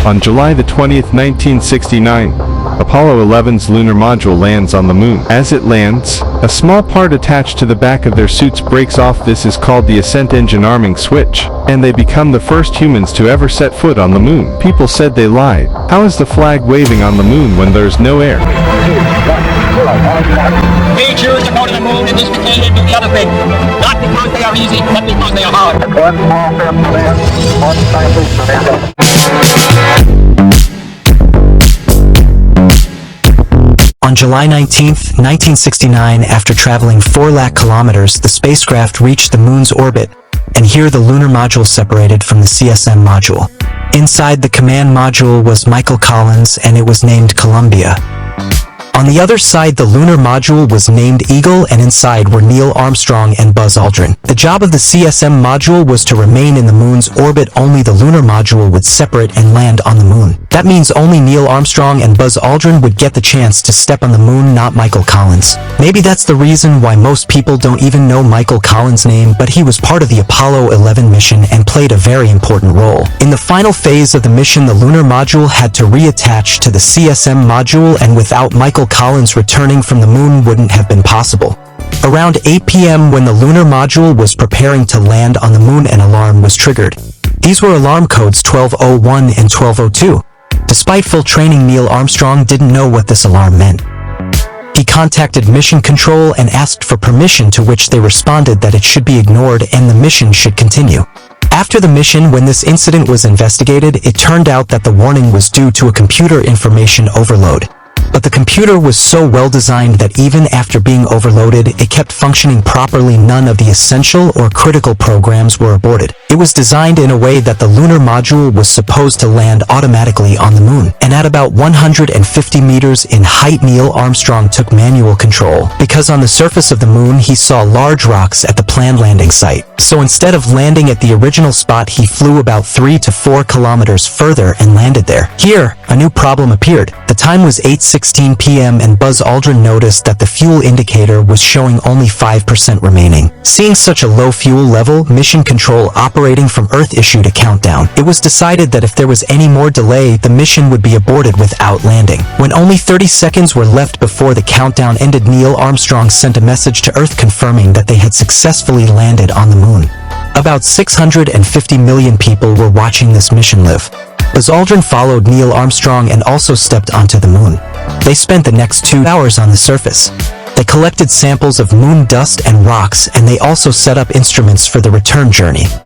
On July the 20th, 1969, Apollo 11's lunar module lands on the moon. As it lands, a small part attached to the back of their suits breaks off. This is called the ascent engine arming switch, and they become the first humans to ever set foot on the moon. People said they lied. How is the flag waving on the moon when there's no air? We choose to go to the moon in this decade and do the other thing, not because they are easy, but because they are hard. One small step for man, one giant leap for mankind. On July 19, 1969, after traveling 4 lakh kilometers, the spacecraft reached the moon's orbit, and here the lunar module separated from the CSM module. Inside the command module was Michael Collins, and it was named Columbia. On the other side, the lunar module was named Eagle, and inside were Neil Armstrong and Buzz Aldrin. The job of the CSM module was to remain in the moon's orbit. Only the lunar module would separate and land on the moon. That means only Neil Armstrong and Buzz Aldrin would get the chance to step on the moon, not Michael Collins. Maybe that's the reason why most people don't even know Michael Collins' name, but he was part of the Apollo 11 mission and played a very important role. In the final phase of the mission, the lunar module had to reattach to the CSM module, and without Michael Collins returning from the moon wouldn't have been possible. Around 8 p.m. when the lunar module was preparing to land on the moon, an alarm was triggered. These were alarm codes 1201 and 1202. Despite full training, Neil Armstrong didn't know what this alarm meant. He contacted Mission Control and asked for permission, to which they responded that it should be ignored and the mission should continue. After the mission, when this incident was investigated, it turned out that the warning was due to a computer information overload. But the computer was so well designed that even after being overloaded, it kept functioning properly. None of the essential or critical programs were aborted. It was designed in a way that the lunar module was supposed to land automatically on the moon. And at about 150 meters in height, Neil Armstrong took manual control, because on the surface of the moon he saw large rocks at the planned landing site. So instead of landing at the original spot, he flew about 3 to 4 kilometers further and landed there. Here, a new problem appeared. The time was 8:16 p.m. and Buzz Aldrin noticed that the fuel indicator was showing only 5% remaining. Seeing such a low fuel level, Mission Control operating from Earth issued a countdown. It was decided that if there was any more delay, the mission would be aborted without landing. When only 30 seconds were left before the countdown ended, Neil Armstrong sent a message to Earth confirming that they had successfully landed on the moon. About 650 million people were watching this mission live. Buzz Aldrin followed Neil Armstrong and also stepped onto the moon. They spent the next 2 hours on the surface. They collected samples of moon dust and rocks, and they also set up instruments for the return journey.